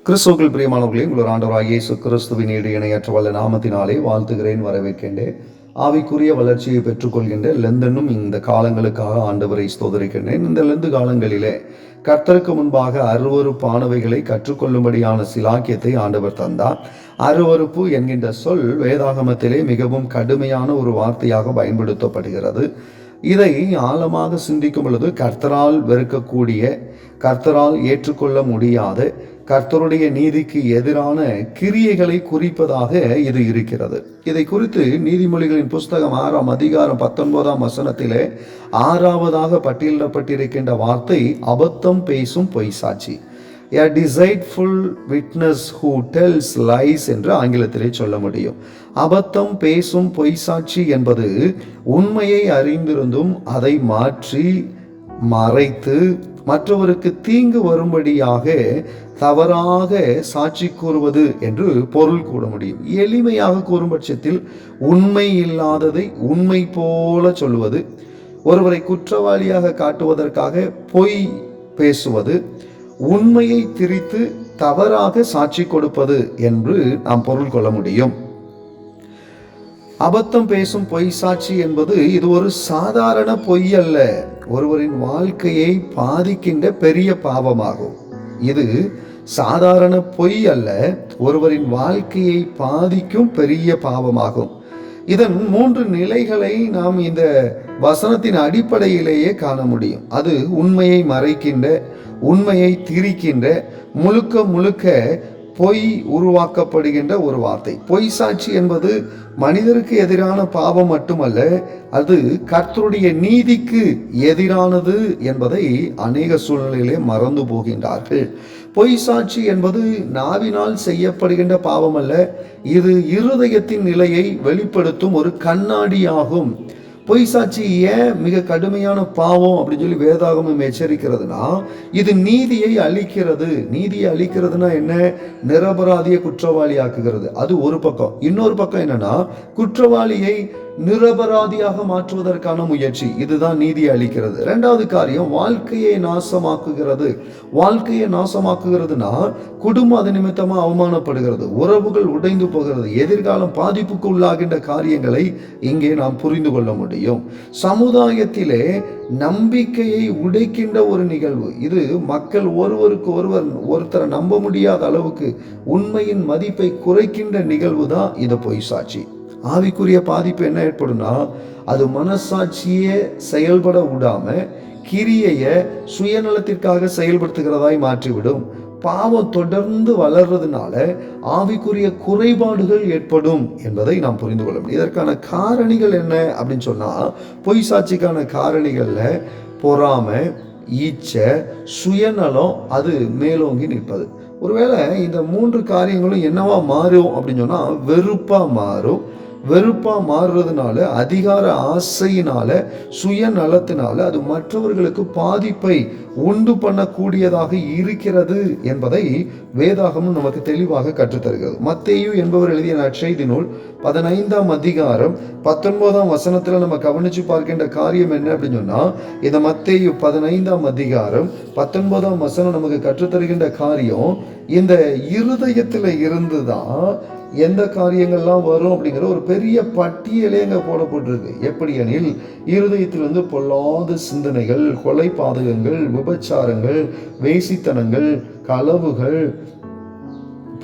கிறிஸ்துவுக்குள் பிரியமானவர்களே, உங்கள் ஆண்டவராகிய இயேசு கிறிஸ்துவின் இணையற்ற வல்ல நாமத்தினாலே வாழ்த்துகிறேன், வரவேற்கின்றேன். ஆவிக்குரிய வளர்ச்சியை பெற்றுக்கொள்கின்ற லெந்தனும் இந்த காலங்களுக்காக ஆண்டவரை ஸ்தோதரிக்கின்றேன். இந்த லெந்து காலங்களிலே கர்த்தருக்கு முன்பாக அருவருப்பானவைகளை கற்றுக்கொள்ளும்படியான சிலாக்கியத்தை ஆண்டவர் தந்தார். அருவருப்பு என்கின்ற சொல் வேதாகமத்திலே மிகவும் கடுமையான ஒரு வார்த்தையாக பயன்படுத்தப்படுகிறது. இதை ஆழமாக சிந்திக்கும் பொழுது கர்த்தரால் வெறுக்கக்கூடிய, கர்த்தரால் ஏற்றுக்கொள்ள முடியாத, கர்த்தருடைய நீதிக்கு எதிரான கிரியைகளை குறிப்பதாக இது இருக்கிறது. இதை குறித்து நீதிமொழிகளின் புஸ்தகம் 6ஆம் அதிகாரம் 19ஆம் வசனத்திலே 6ஆவதாக பட்டியலிடப்பட்டிருக்கின்ற வார்த்தை அபத்தம் பேசும் பொய்சாட்சி. A deceitful witness who tells lies என்று ஆங்கிலத்திலே சொல்ல முடியும். அபத்தம் பேசும் பொய்சாட்சி என்பது உண்மையை அறிந்திருந்தும் அதை மாற்றி மறைத்து மற்றவருக்கு தீங்கு வரும்படியாக தவறாக சாட்சி கூறுவது என்று பொருள் கூற முடியும். எளிமையாக கூறும் பட்சத்தில் உண்மை இல்லாததை உண்மை போல சொல்லுவது, ஒருவரை குற்றவாளியாக காட்டுவதற்காக பொய் பேசுவது, உண்மையை திரித்து தவறாக சாட்சி கொடுப்பது என்று நாம் பொருள் கொள்ள முடியும். அபத்தம் பேசும் பொய் சாட்சி என்பது இது ஒரு சாதாரண பொய் அல்ல, ஒருவரின் வாழ்க்கையை பாதிக்கின்ற பெரிய பாவமாகும். இது சாதாரண பொய் அல்ல, ஒருவரின் வாழ்க்கையை பாதிக்கும் பெரிய பாவமாகும். இதன் 3 நிலைகளை நாம் இந்த வசனத்தின் அடிப்படையிலேயே காண முடியும். அது உண்மையை மறைக்கின்ற, உண்மையை திரிக்கின்ற, முழுக்க பொய் உருவாக்கப்படுகின்ற ஒரு வார்த்தை. பொய் சாட்சி என்பது மனிதருக்கு எதிரான பாவம் மட்டுமல்ல, அது கர்த்தருடைய நீதிக்கு எதிரானது என்பதை அநேக சூழ்நிலையிலே மறந்து போகின்றார்கள். பொய் சாட்சி என்பது நாவினால் செய்யப்படுகின்ற பாவம் அல்ல, இது இருதயத்தின் நிலையை வெளிப்படுத்தும் ஒரு கண்ணாடியாகும். பொய் சாட்சி ஏன் மிக கடுமையான பாவம் அப்படின்னு சொல்லி வேதாகமம் எச்சரிக்கிறதுனா, இது நீதியை அழிக்கிறது. நீதியை அழிக்கிறதுனா என்ன? நிரபராதியை குற்றவாளி ஆக்குகிறது. அது ஒரு பக்கம். இன்னொரு பக்கம் என்னன்னா, குற்றவாளியை நிரபராதியாக மாற்றுவதற்கான முயற்சி. இதுதான் நீதியை அளிக்கிறது. 2வது காரியம் வாழ்க்கையை நாசமாக்குகிறது. வாழ்க்கையை நாசமாக்குகிறதுனா குடும்பம் அது நிமித்தமா அவமானப்படுகிறது, உறவுகள் உடைந்து போகிறது, எதிர்காலம் பாதிப்புக்கு உள்ளாகின்ற காரியங்களை இங்கே நாம் புரிந்து கொள்ள முடியும். சமுதாயத்திலே நம்பிக்கையை உடைக்கின்ற ஒரு நிகழ்வு இது. மக்கள் ஒருவருக்கு ஒருத்தரை நம்ப முடியாத அளவுக்கு உண்மையின் மதிப்பை குறைக்கின்ற நிகழ்வு தான் இந்த பொய் சாட்சி. ஆவிக்குரிய பாதிப்பு என்ன ஏற்படும்னா, அது மனசாட்சியே செயல்பட விடாம கிரியைய சுயநலத்திற்காக செயல்படுத்துகிறதாய் மாற்றிவிடும். பாவம் தொடர்ந்து வளர்றதுனால ஆவிக்குரிய குறைபாடுகள் ஏற்படும் என்பதை நாம் புரிந்து கொள்ள முடியும். இதற்கான காரணிகள் என்ன அப்படின்னு சொன்னா, பொய் சாட்சிக்கான காரணிகள்ல பொறாமை, ஈச்சை, சுயநலம் அது மேலோங்கி நிற்பது. ஒருவேளை இந்த 3 காரியங்களும் என்னவா மாறும் அப்படின்னு சொன்னா, வெறுப்பா மாறும். வெறுப்பா மாறுறதுனால, அதிகார ஆசையினால, சுயநலத்தினால அது மற்றவர்களுக்கு பாதிப்பை உண்டு பண்ணக்கூடியதாக இருக்கிறது என்பதை வேதாகமும் நமக்கு தெளிவாக கற்றுத்தருகிறது. மத்தேயு என்பவர் எழுதிய நற்செய்தி நூல் 15ஆம் அதிகாரம் 19ஆம் வசனத்துல நம்ம கவனிச்சு பார்க்கின்ற காரியம் என்ன அப்படின்னு சொன்னா, இந்த மத்தேயு 15ஆம் அதிகாரம் 19ஆம் வசனம் நமக்கு கற்றுத்தருகின்ற காரியம், இந்த இருதயத்துல இருந்துதான் எந்த காரியங்கள்லாம் வரும் அப்படிங்கிற ஒரு பெரிய பட்டியலே அங்கே போடப்பட்டிருக்கு. எப்படி எனில், இருதயத்திலிருந்து பொல்லாத சிந்தனைகள், கொலை பாதகங்கள், விபச்சாரங்கள், வேசித்தனங்கள், களவுகள்,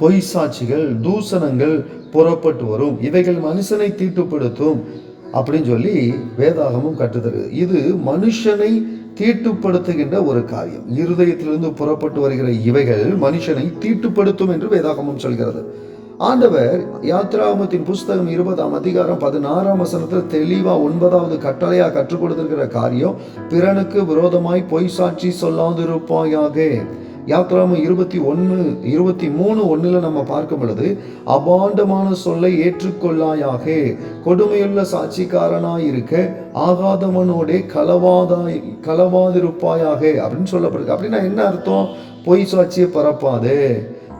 பொய் சாட்சிகள், தூசணங்கள் புறப்பட்டு வரும், இவைகள் மனுஷனை தீட்டுப்படுத்தும் அப்படின்னு சொல்லி வேதாகமும் கற்றுத்தருது. இது மனுஷனை தீட்டுப்படுத்துகின்ற ஒரு காரியம். இருதயத்திலிருந்து புறப்பட்டு வருகிற இவைகள் மனுஷனை தீட்டுப்படுத்தும் என்று வேதாகமும் சொல்கிறது. ஆண்டவர் யாத்ராகமத்தின் புஸ்தகம் 20ஆம் அதிகாரம் 16ஆம் வசனத்தில் தெளிவா 9வது கட்டளையா கற்றுக் கொடுத்திருக்கிற காரியம், பிறனுக்கு விரோதமாய் பொய் சாட்சி சொல்லாதிருப்பாயாக. யாத்ராகமம் 23:1 நம்ம பார்க்கும் பொழுது, அபாண்டமான சொல்லை ஏற்றுக்கொள்ளாயாக, கொடுமையுள்ள சாட்சிக்காரனாய் இருக்க ஆகாதவனோடே களவாதிருப்பாயாக அப்படின்னு சொல்லப்படுது. அப்படின்னா என்ன அர்த்தம்? பொய் சாட்சியை பரப்பாதே,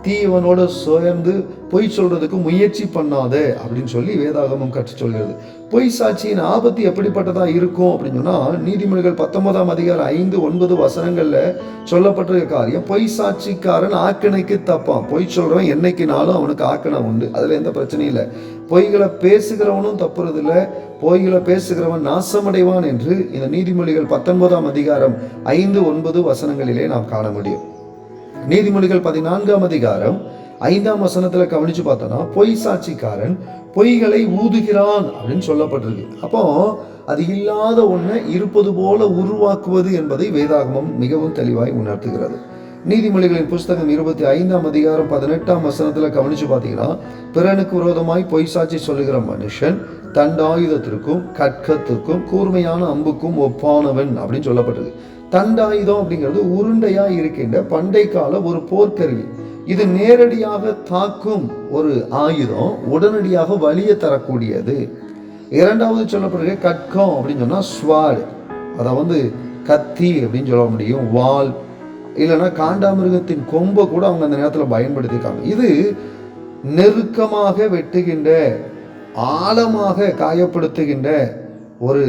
தீயவனோட சேர்ந்து பொய் சொல்றதுக்கு முயற்சி பண்ணாத அப்படின்னு சொல்லி வேதாகமம் கற்றுச் சொல்கிறது. பொய் சாட்சியின் ஆபத்து எப்படிப்பட்டதா இருக்கும் அப்படின்னு சொன்னா, நீதிமொழிகள் 19ஆம் அதிகாரம் 5-9 வசனங்கள்ல சொல்லப்பட்டிருக்க காரியம், பொய் சாட்சிக்காரன் ஆக்கினைக்கு தப்பான். பொய் சொல்றவன் என்னைக்குனாலும் அவனுக்கு ஆக்கினை உண்டு, அதுல எந்த பிரச்சனையும் இல்லை. பொய்களை பேசுகிறவனும் தப்புறது இல்லை, பொய்களை பேசுகிறவன் நாசமடைவான் என்று இந்த நீதிமொழிகள் 19ஆம் அதிகாரம் 5-9 வசனங்களிலே நாம் காண முடியும். நீதிமொழிகள் 14ஆம் அதிகாரம் 5ஆம் வசனத்துல கவனிச்சு பார்த்தோம்னா, பொய் சாட்சிக்காரன் பொய்களை ஊதுகிறான் அப்படின்னு சொல்லப்பட்டிருக்கு. அப்போ அது இல்லாத ஒன்றை இருப்பது போல உருவாக்குவது என்பதை வேதாகமம் மிகவும் தெளிவாய் உணர்த்துகிறது. நீதிமொழிகளின் புஸ்தகம் 25ஆம் அதிகாரம் 18ஆம் வசனத்துல கவனிச்சு பார்த்தீங்கன்னா, பிறனுக்கு விரோதமாய் பொய் சாட்சி சொல்லுகிற மனுஷன் தண்டாயுதத்திற்கும் கட்கத்திற்கும் கூர்மையான அம்புக்கும் ஒப்பானவன் அப்படின்னு சொல்லப்பட்டிருக்கு. தண்டாயுதம் அப்படிங்கிறது உருண்டையா இருக்கின்ற பண்டை கால ஒரு போர்க்கருவி. இது நேரடியாக தாக்கும் ஒரு ஆயுதம், உடனடியாக வலிய தரக்கூடியது. இரண்டாவது சொல்லப்படுகிற கட்கம் அப்படின்னு சொன்னா ஸ்வாட், அதை கத்தி அப்படின்னு சொல்ல முடியும், வால் இல்லைன்னா காண்டாமிருகத்தின் கொம்பை கூட அவங்க அந்த நேரத்தில் பயன்படுத்தியிருக்காங்க. இது நெருக்கமாக வெட்டுகின்ற, ஆழமாக காயப்படுத்துகின்ற ஒரு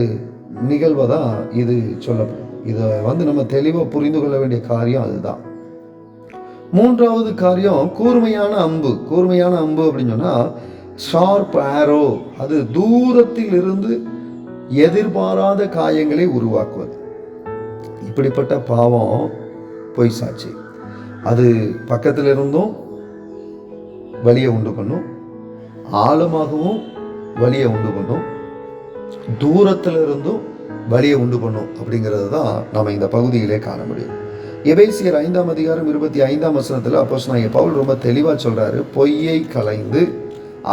நிகழ்வை தான் இது சொல்லப்படும். இதை நம்ம தெளிவாக புரிந்து கொள்ள வேண்டிய காரியம் அதுதான். மூன்றாவது காரியம் கூர்மையான அம்பு. கூர்மையான அம்பு அப்படின்னு சொன்னா ஷார்ப் ஆரோ, அது தூரத்தில் இருந்து எதிர்பாராத காயங்களை உருவாக்குவது. இப்படிப்பட்ட பாவம் பொய் சாட்சி. அது பக்கத்தில் இருந்தும் வலியை உண்டு பண்ணும், ஆழமாகவும் வலியை உண்டு பண்ணும், தூரத்தில் இருந்தும் வலியை உண்டு பண்ணும். அப்படிங்கிறது தான் நம்ம இந்த பகுதியிலே காண முடியும். எபேசியர் 5ஆம் அதிகாரம் 25ஆம் வசனத்தில் அப்போஸ்தலனாகிய பவுல் ரொம்ப தெளிவாக சொல்றாரு, பொய்யை களைந்து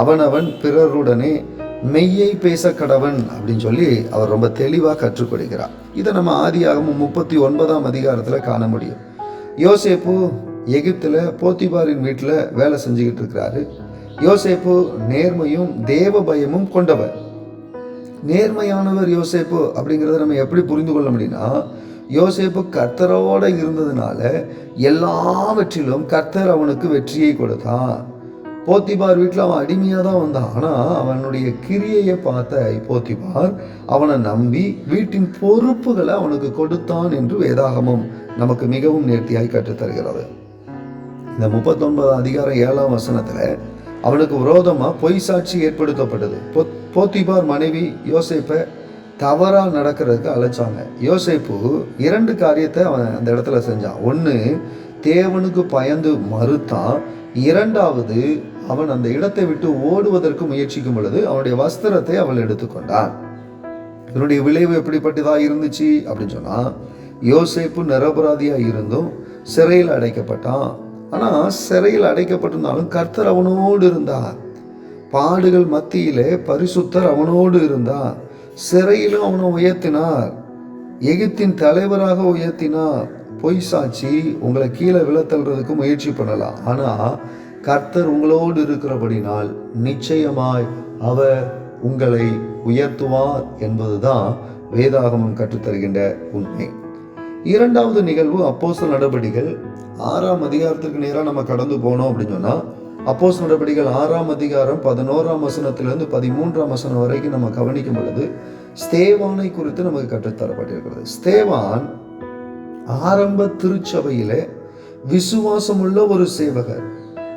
அவனவன் பிறருடனே மெய்யை பேச கடவன் அப்படின்னு சொல்லி அவர் ரொம்ப தெளிவாக கற்றுக் கொடுக்கிறார். இதை நம்ம ஆதியாகமம் 39ஆம் அதிகாரத்தில் காண முடியும். யோசேப்பு எகிப்தில் போத்திபாரின் வீட்டில் வேலை செஞ்சுக்கிட்டு இருக்கிறாரு. யோசேப்பு நேர்மையும் தேவ பயமும் கொண்டவர். நேர்மையானவர் யோசேப்பு அப்படிங்கிறத நம்ம எப்படி புரிந்து கொள்ள முடியும்னா, யோசேப்பு கர்த்தரோட இருந்ததுனால எல்லாவற்றிலும் கர்த்தர் அவனுக்கு வெற்றியை கொடுத்தான். போத்திபார் வீட்டில் அவன் அடிமையாக தான் வந்தான். ஆனால் அவனுடைய கிரியையை பார்த்த போத்திபார் அவனை நம்பி வீட்டின் பொறுப்புகளை அவனுக்கு கொடுத்தான் என்று வேதாகமம் நமக்கு மிகவும் நேர்த்தியாய் கற்றுத்தருகிறது. இந்த 39ஆம் அதிகாரம் 7ஆம் வசனத்தில் அவனுக்கு விரோதமாக பொய் சாட்சி ஏற்படுத்தப்பட்டது. போத்திபார் மனைவி யோசேப்பை தவறா நடக்கிறதுக்கு அழைச்சாங்க. யோசேப்பு 2 காரியத்தை அவன் அந்த இடத்துல செஞ்சான். ஒன்று, தேவனுக்கு பயந்து மறுத்தான். 2வது, அவன் அந்த இடத்தை விட்டு ஓடுவதற்கு முயற்சிக்கும் பொழுது அவனுடைய வஸ்திரத்தை அவள் எடுத்துக்கொண்டான். இதனுடைய விளைவு எப்படிப்பட்டதா இருந்துச்சு அப்படின்னு சொன்னா, யோசேப்பு நிரபராதியா இருந்தும் சிறையில் அடைக்கப்பட்டான். ஆனா சிறையில் அடைக்கப்பட்டிருந்தாலும் கர்த்தர் அவனோடு இருந்தார். பாடுகள் மத்தியிலே பரிசுத்தர் அவனோடு இருந்தார். சிறையிலும் அவனை உயர்த்தினார், எகிப்தின் தலைவராக உயர்த்தினார். பொய் சாட்சி உங்களை கீழே விழத்தள்ளுறதுக்கு முயற்சி பண்ணலாம், ஆனா கர்த்தர் உங்களோடு இருக்கிறபடினால் நிச்சயமாய் அவர் உங்களை உயர்த்துவார் என்பதுதான் வேதாகமம் கற்றுத்தருகின்ற உண்மை. 2வது நிகழ்வு அப்போஸ்தலர் நடபடிகள் 6ஆம் அதிகாரத்துக்கு நேராக நம்ம கடந்து போனோம் அப்படின்னு சொன்னா, அப்போஸ்தலர் நடபடிகள் 6ஆம் அதிகாரம் 11ஆம் வசனத்திலிருந்து 13ஆம் வசனம் வரைக்கும் நம்ம கவனிக்கும் பொழுது ஸ்தேவானை குறித்து நமக்கு கற்றுத்தரப்பட்டிருக்கிறது. ஸ்தேவான் ஆரம்ப திருச்சபையிலே விசுவாசமுள்ள ஒரு சேவகர்,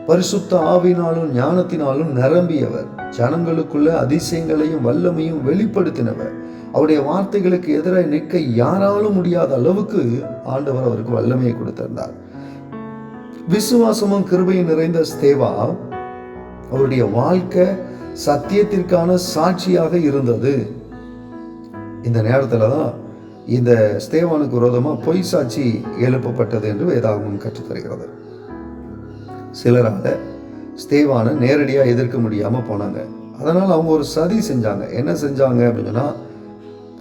பரிசுத்த ஆவினாலும் ஞானத்தினாலும் நிரம்பியவர், ஜனங்களுக்குள்ள அதிசயங்களையும் வல்லமையும் வெளிப்படுத்தினவர். அவருடைய வார்த்தைகளுக்கு எதிராக நிற்க யாராலும் முடியாத அளவுக்கு ஆண்டவர் அவருக்கு வல்லமையை கொடுத்திருந்தார். விசுவாசமும் கிருபையும் நிறைந்த ஸ்தேவா, அவருடைய வாழ்க்கை சத்தியத்திற்கான சாட்சியாக இருந்தது. இந்த நேரத்துல தான் இந்த ஸ்தேவானுக்கு விரோதமா பொய் சாட்சி எழுப்பப்பட்டது என்று வேதாகமம் கற்றுத்தருகிறது. சிலரால ஸ்தேவானை நேரடியா எதிர்க்க முடியாம போனாங்க. அதனால அவங்க ஒரு சதி செஞ்சாங்க. என்ன செஞ்சாங்க அப்படின்னா,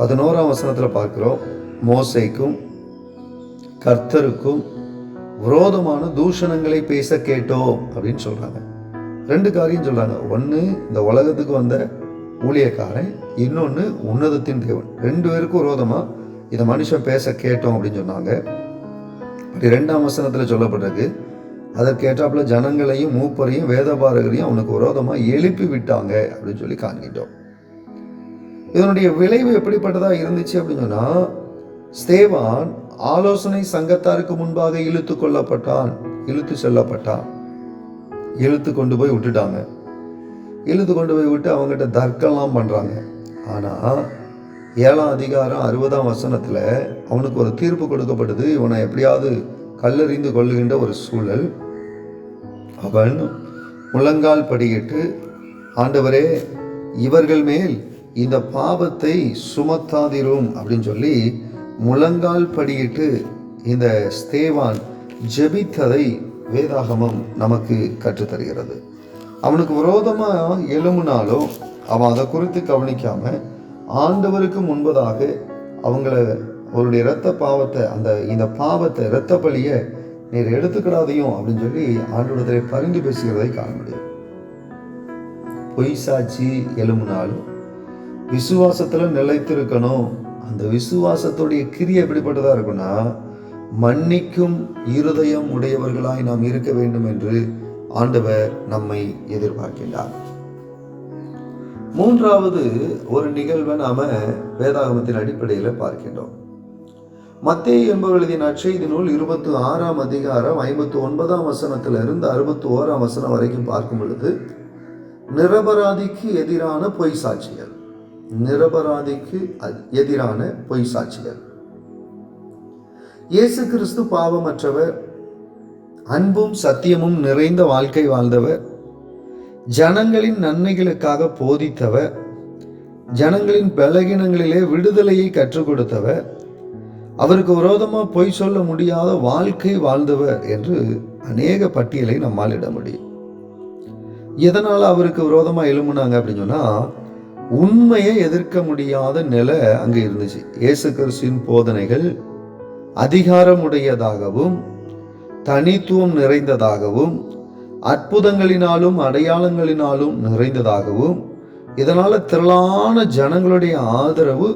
11ஆம் வசனத்துல பார்க்கிறோம், மோசேக்கும் கர்த்தருக்கும் விரோதமான தூஷணங்களை பேச கேட்டோம் அப்படின்னு சொல்றாங்க. 2 காரியம் சொல்றாங்க. ஒன்று, இந்த உலகத்துக்கு வந்த ஊழியக்காரன், இன்னொன்று உன்னதத்தின் தேவன். 2 பேருக்கும் விரோதமா இதை மனுஷன் பேச கேட்டோம் அப்படின்னு சொன்னாங்க. 2ஆம் வசனத்துல சொல்லப்பட்டிருக்கு, அதற்கேற்றாப்புல ஜனங்களையும் மூப்பரையும் வேதபாரகரையும் அவனுக்கு விரோதமாக எழுப்பி விட்டாங்க அப்படின்னு சொல்லி காண்கின்றோம். இதனுடைய விளைவு எப்படிப்பட்டதா இருந்துச்சு அப்படின்னு சொன்னா, ஸ்தேவான் ஆலோசனை சங்கத்தாருக்கு முன்பாக இழுத்து செல்லப்பட்டான். இழுத்து கொண்டு போய் விட்டுட்டாங்க. இழுத்து கொண்டு போய் விட்டு அவங்ககிட்ட தர்க்கம்லாம் பண்றாங்க. ஆனா 7ஆம் அதிகாரம் 60ஆம் வசனத்துல அவனுக்கு ஒரு தீர்ப்பு கொடுக்கப்பட்டது. இவனை எப்படியாவது கல்லறிந்து கொள்ளுகின்ற ஒரு சூழல். அவன் முழங்கால் படியிட்டு, ஆண்டவரே இவர்கள் மேல் இந்த பாவத்தை சுமத்தாதிரும் அப்படின்னு சொல்லி முழங்கால் படியிட்டு இந்த ஸ்தேவான் ஜெபித்ததை வேதாகமம் நமக்கு கற்றுத்தருகிறது. அவனுக்கு விரோதமா எழும்பினாலும் அவன் அதை குறித்து கவனிக்காம ஆண்டவருக்கு முன்பதாக அவருடைய இரத்த பாவத்தை இந்த பாவத்தை இரத்த பலியை நீர் எடுத்துக்கிடாதையும் அப்படின்னு சொல்லி ஆண்டவரத்தை பரிந்து பேசுகிறதை காண முடியும். பொய் சாட்சி எழும்பினாலும் விசுவாசத்துல நிலைத்திருக்கணும். அந்த விசுவாசத்துடைய கிரியை எப்படிப்பட்டதா இருக்குன்னா, மன்னிக்கும் இருதயம் உடையவர்களாய் நாம் இருக்க வேண்டும் என்று ஆண்டவர் நம்மை எதிர்பார்க்கின்றார். மூன்றாவது ஒரு நிகழ்வை நாம வேதாகமத்தின் அடிப்படையில் பார்க்கின்றோம். மத்தேயு என்பவர் எழுதிய நற்செய்தி நூல் 26ஆம் அதிகாரம் 59ஆம் வசனத்திலிருந்து 61ஆம் வசனம் வரைக்கும் பார்க்கும் பொழுது, நிரபராதிக்கு எதிரான பொய் சாட்சிகள். இயேசு கிறிஸ்து பாவமற்றவர், அன்பும் சத்தியமும் நிறைந்த வாழ்க்கை வாழ்ந்தவர், ஜனங்களின் நன்மைகளுக்காக போதித்தவர், ஜனங்களின் பலகீனங்களிலே விடுதலையை கற்றுக் கொடுத்தவர், அவருக்கு விரோதமா பொய் சொல்ல முடியாத வாழ்க்கை வாழ்ந்தவர் என்று அநேக பட்டியலை நம்மால் இட முடியும். எதனால அவருக்கு விரோதமா எழும்புனாங்க அப்படின்னு சொன்னா, உண்மையை எதிர்க்க முடியாத நிலை அங்க இருந்துச்சு. இயேசு கிறிஸ்துவின் போதனைகள் அதிகாரமுடையதாகவும் தனித்துவம் நிறைந்ததாகவும் அற்புதங்களினாலும் அடையாளங்களினாலும் நிறைந்ததாகவும், இதனால திரளான ஜனங்களுடைய ஆதரவு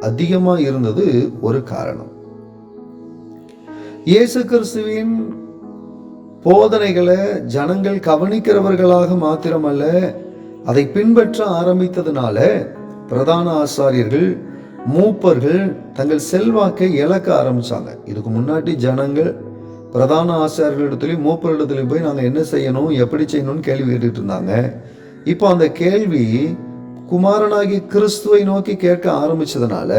அதிகமா இருந்தது ஒரு காரணம். இயேசு கிறிஸ்துவின் போதனைகளை ஜனங்கள் கவனிக்கிறவர்களாக மாத்திரமல்ல, அதை பின்பற்ற ஆரம்பித்ததுனால பிரதான ஆசாரியர்கள் மூப்பர்கள் தங்கள் செல்வாக்கை இழக்க ஆரம்பிச்சாங்க. இதுக்கு முன்னாடி ஜனங்கள் பிரதான ஆசாரியர்களிடத்துலையும் மூப்பரிடத்துலையும் போய் நாங்கள் என்ன செய்யணும் எப்படி செய்யணும்னு கேள்வி கேட்டுட்டு இருந்தாங்க. இப்போ அந்த கேள்வி குமாரனாகி கிறிஸ்துவை நோக்கி கேட்க ஆரம்பிச்சதுனால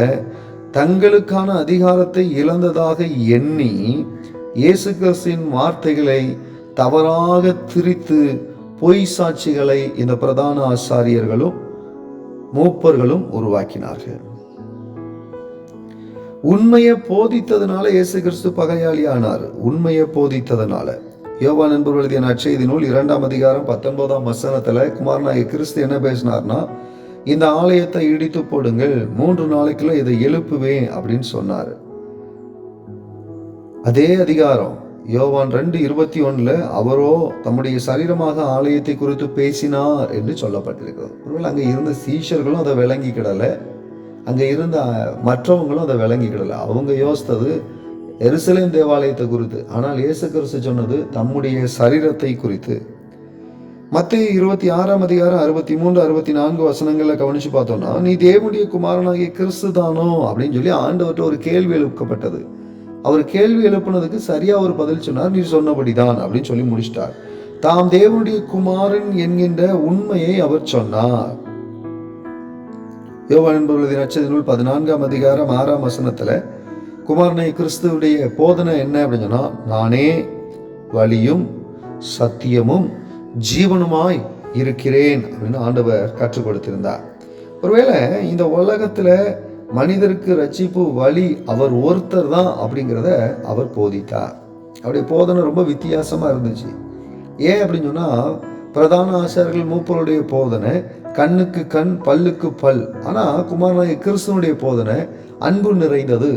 தங்களுக்கான அதிகாரத்தை இழந்ததாக எண்ணி இயேசு கிறிஸ்துவின் வார்த்தைகளை தவறாக திரித்து பொய் சாட்சிகளை இந்த பிரதான ஆசாரியர்களும் மூப்பர்களும் உருவாக்கினார்கள். உண்மையை போதித்ததுனால இயேசு கிறிஸ்து பகையாளி ஆனார். உண்மையை போதித்ததுனால யோவான் என்பவர் எழுதிய நற்செய்தி நூல் 2ஆம் அதிகாரம் 19ஆம் வசனத்துல குமாரனாகிய கிறிஸ்து என்ன பேசினார்னா, இந்த ஆலயத்தை இடித்து போடுங்கள், 3 நாளைக்குள்ள இதை எழுப்புவேன் அப்படின்னு சொன்னார். அதே அதிகாரம் யோவான் 2:21 அவரோ தம்முடைய சரீரமாக ஆலயத்தை குறித்து பேசினார் என்று சொல்லப்பட்டிருக்கிறது. ஒருவேளை அங்கே இருந்த சீஷர்களும் அதை விளங்கிக்கிடலை, அங்கே இருந்த மற்றவங்களும் அதை விளங்கிக்கிடலை. அவங்க யோசித்தது எருசலேம் தேவாலயத்தை குறித்து, ஆனால் இயேசு கிறிஸ்து சொன்னது தம்முடைய சரீரத்தை குறித்து. மத்தேயு 26ஆம் அதிகாரம் 63, 64 வசனங்களை கவனிச்சு பார்த்தோம்னா, நீ தேவனுடைய குமாரனாகிய கிறிஸ்து தானோ அப்படின்னு சொல்லி ஆண்டவர்கிட்ட ஒரு கேள்வி எழுப்பப்பட்டது. அவர் கேள்வி எழுப்புனதுக்கு சரியா ஒரு பதில் சொன்னார், நீ சொன்னபடிதான் அப்படின்னு சொல்லி முடிச்சிட்டார். தாம் தேவனுடைய குமாரன் என்கின்ற உண்மையை அவர் சொன்னார். யோவான் என்பவரது நற்செய்தி நூல் 14ஆம் அதிகாரம் 6ஆம் வசனத்துல குமாரனை கிறிஸ்துவுடைய போதனை என்ன அப்படின்னு சொன்னா, நானே வழியும் சத்தியமும் ஜீவனுமாய் இருக்கிறேன் அப்படின்னு ஆண்டவர் கற்றுக் கொடுத்திருந்தார். ஒருவேளை இந்த உலகத்துல மனிதருக்கு ரட்சிப்பு வழி அவர் ஒருத்தர் தான் அப்படிங்கிறத அவர் போதித்தார். அவருடைய போதனை ரொம்ப வித்தியாசமா இருந்துச்சு. ஏன் அப்படின்னு சொன்னா, பிரதான ஆசாரியர்கள் மூப்பருடைய போதனை கண்ணுக்கு கண் பல்லுக்கு பல். ஆனா குமாரனாகிய கிறிஸ்துவனுடைய போதனை அன்பு நிறைந்தது.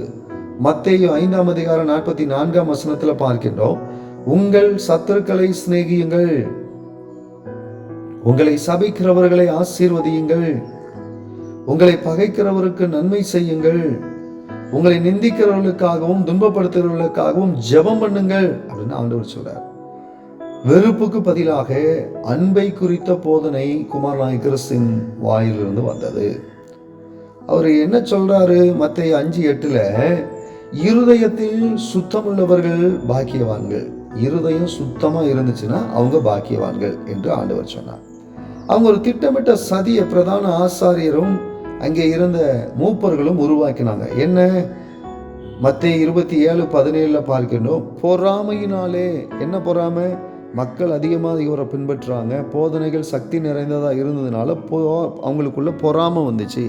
மத்தேயு 5ஆம் அதிகாரம் 44ஆம் வசனத்துல பார்க்கின்றோம், உங்கள் சத்துருக்களை சிநேகியுங்கள், உங்களை சபிக்கிறவர்களை ஆசீர்வதியுங்கள், உங்களை பகைக்கிறவருக்கு நன்மை செய்யுங்கள், உங்களை நிந்திக்கிறவர்களுக்காகவும் துன்பப்படுத்துகிறவர்களுக்காகவும் ஜெபம் பண்ணுங்கள் அப்படின்னு ஆண்டவர் சொல்றார். வெறுப்புக்கு பதிலாக அன்பை குறித்த போதனை குமாரநாயகர் கிறிஸ்துவின் வாயிலிருந்து வந்தது. அவர் என்ன சொல்றாரு? மத்தேயு 5:8 இருதயத்தில் சுத்தமுள்ளவர்கள் பாக்கியவான்கள். இருதயம் சுத்தமா இருந்துச்சுன்னா அவங்க பாக்கியவான்கள் என்று ஆண்டவர் சொன்னார். அவங்க ஒரு திட்டமிட்ட சதியை பிரதான ஆசாரியரும் அங்கே இருந்த மூப்பர்களும் உருவாக்கினாங்க. என்ன? மத்தேயு 27:17 பார்க்கின்றோம். பொறாமையினாலே. என்ன பொறாமை? மக்கள் அதிகமாக இவரை பின்பற்றுறாங்க, போதனைகள் சக்தி நிறைந்ததாக இருந்ததுனால அவங்களுக்குள்ள பொறாமை வந்துச்சு.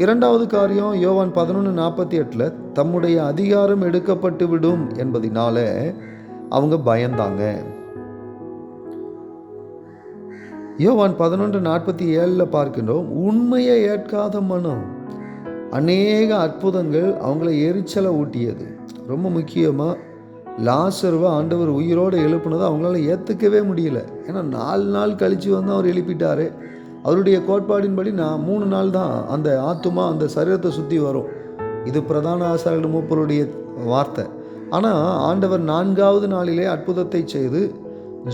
இரண்டாவது காரியம், யோவான் 11:48 தம்முடைய அதிகாரம் எடுக்கப்பட்டு விடும் என்பதினால அவங்க பயந்தாங்க. யோவான் 11:47 பார்க்கின்றோம். உண்மையை ஏற்காத மனம். அநேக அற்புதங்கள் அவங்கள எரிச்சலை ஊட்டியது. ரொம்ப முக்கியமாக லாசருவை ஆண்டவர் உயிரோடு எழுப்புனதை அவங்களால ஏற்றுக்கவே முடியல. ஏன்னா 4 நாள் கழித்து வந்து அவர் எழுப்பிட்டாரு. அவருடைய கோட்பாடின்படி 3 நாள் தான் அந்த ஆத்துமா அந்த சரீரத்தை சுற்றி வரும். இது பிரதான ஆசாரியர்கள் மூப்பருடைய வார்த்தை. ஆனால் ஆண்டவர் 4ஆவது நாளிலே அற்புதத்தை செய்து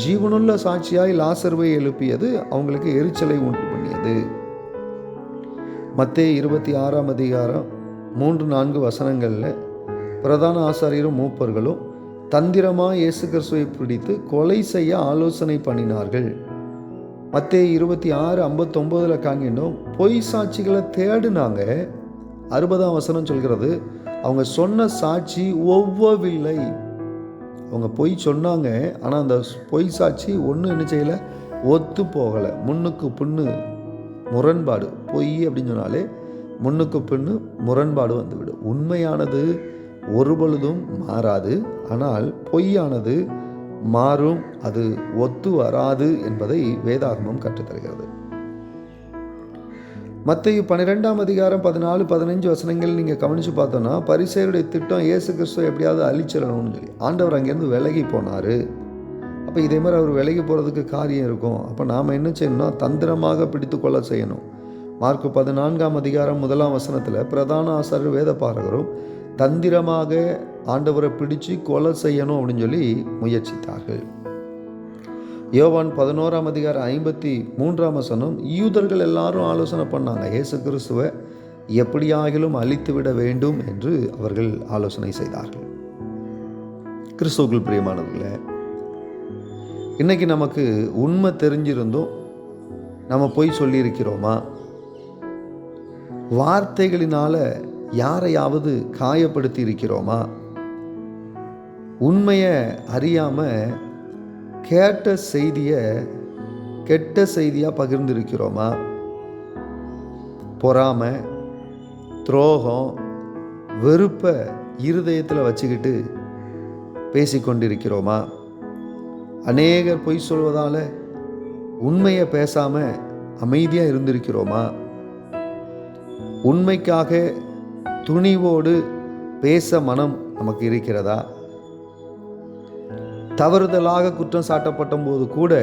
ஜீவனுள்ள சாட்சியாய் லாசருவை எழுப்பியது அவங்களுக்கு எரிச்சலை உண்டு பண்ணியது. மத்தேயு 26 3-4 பிரதான ஆசாரியரும் மூப்பர்களும் தந்திரமாக இயேசு கிறிஸ்துவை பிடித்து கொலை செய்ய ஆலோசனை பண்ணினார்கள். மத்தேயு 26:59 காண்கின்றோம். பொய் சாட்சிகளை தேடினாங்க. 60 சொல்கிறது, அவங்க சொன்ன சாட்சி ஒவ்வவில்லை. அவங்க பொய் சொன்னாங்க, ஆனால் அந்த பொய் சாட்சி ஒன்றும் என்ன செய்யலை, ஒத்து போகலை. முன்னுக்கு பின்னு முரண்பாடு. பொய் அப்படின்னு சொன்னாலே முன்னுக்கு பின்னு முரண்பாடு வந்துவிடும். உண்மையானது ஒருபொழுதும் மாறாது, ஆனால் பொய்யானது மாறும், அது ஒத்து வராது என்பதை வேதாகமம் கற்றுத்தருகிறது. மத்தேயு 12:14-15 நீங்கள் கவனித்து பார்த்தோன்னா, பரிசேயருடைய திட்டம் இயேசு கிறிஸ்துவை எப்படியாவது அழிச்சிடணும்னு சொல்லி ஆண்டவர் அங்கேருந்து விலகி போனார். அப்போ இதே மாதிரி அவர் விலகி போகிறதுக்கு காரியம் இருக்கும். அப்போ நாம் என்ன செய்யணும்னா தந்திரமாக பிடித்து கொள்ள செய்யணும். மார்க்கு 14:1 பிரதான ஆசாரியர் வேத பாரகரும் தந்திரமாக ஆண்டவரை பிடிச்சு கொலை செய்யணும் அப்படின்னு சொல்லி முயற்சித்தார்கள். யோவான் 11:53 யூதர்கள் எல்லாரும் ஆலோசனை பண்ணாங்க. இயேசு கிறிஸ்துவை எப்படியாகிலும் அழித்து விட வேண்டும் என்று அவர்கள் ஆலோசனை செய்தார்கள். கிறிஸ்துவுக்குள் பிரியமானவர்களே, இன்னைக்கு நமக்கு உண்மை தெரிஞ்சிருந்தும் நம்ம போய் சொல்லியிருக்கிறோமா? வார்த்தைகளினால யாரையாவது காயப்படுத்தி இருக்கிறோமா? உண்மையை அறியாமல் கேட்ட செய்தியை கெட்ட செய்தியாக பகிர்ந்திருக்கிறோமா? பொறாமை, துரோகம், வெறுப்பை இருதயத்தில் வச்சுக்கிட்டு பேசிக்கொண்டிருக்கிறோமா? அநேகர் பொய் சொல்வதால் உண்மையை பேசாமல் அமைதியாக இருந்திருக்கிறோமா? உண்மைக்காக துணிவோடு பேச மனம் நமக்கு இருக்கிறதா? தவறுதலாக குற்றம் சாட்டப்பட்ட போது கூட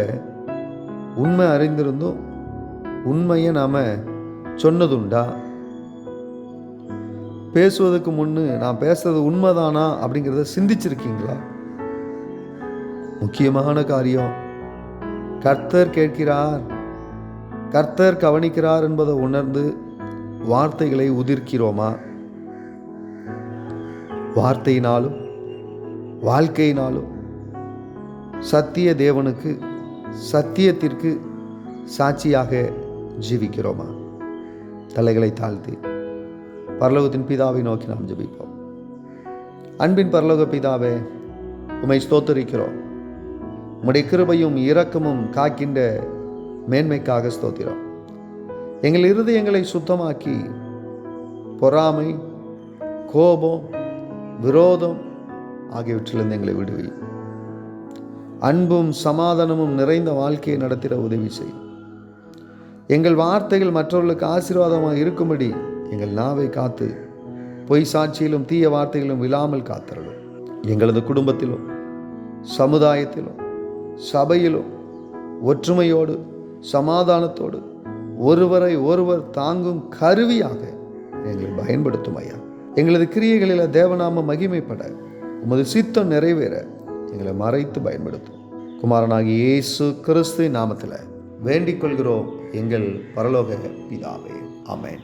உண்மை அறிந்திருந்தும் உண்மையை நாம் சொன்னதுண்டா? பேசுவதற்கு முன்னு நான் பேசுறது உண்மைதானா அப்படிங்கிறத சிந்திச்சிருக்கீங்களா? முக்கியமான காரியம், கர்த்தர் கேட்கிறார், கர்த்தர் கவனிக்கிறார் என்பதை உணர்ந்து வார்த்தைகளை உதிர்க்கிறோமா? வார்த்தையினாலும் வாழ்க்கையினாலும் சத்திய தேவனுக்கு, சத்தியத்திற்கு சாட்சியாக ஜீவிக்கிறோமா? தலைகளை தாழ்த்தி பரலோகத்தின் பிதாவை நோக்கி நாம் ஜெபிப்போம். அன்பின் பரலோக பிதாவே, உம்மை ஸ்தோத்திரிக்கிறோம். உம்முடைய கிருபையும் இரக்கமும் காக்கின்ற மேன்மைக்காக ஸ்தோத்திரம். எங்கள் இருதயங்களை சுத்தமாக்கி பொறாமை, கோபம், விரோதம் ஆகியவற்றிலிருந்து எங்களை விடுவி. அன்பும் சமாதானமும் நிறைந்த வாழ்க்கையை நடத்திட உதவி செய். எங்கள் வார்த்தைகள் மற்றவர்களுக்கு ஆசீர்வாதமாக இருக்கும்படி எங்கள் நாவை காத்து பொய் சாட்சியிலும் தீய வார்த்தைகளும் விழாமல் காத்தரலும். எங்களது குடும்பத்திலும் சமுதாயத்திலும் சபையிலும் ஒற்றுமையோடு சமாதானத்தோடு ஒருவரை ஒருவர் தாங்கும் கருவியாக எங்களை பயன்படுத்தும் ஐயா. எங்களது கிரியைகளில் தேவநாம மகிமைப்பட, உமது சித்தம் நிறைவேற எங்களை மறைத்து பயன்படுத்தும். குமாரனாகிய இயேசு கிறிஸ்து நாமத்தில் வேண்டிக் கொள்கிறோம் எங்கள் பரலோக பிதாவே. ஆமென்.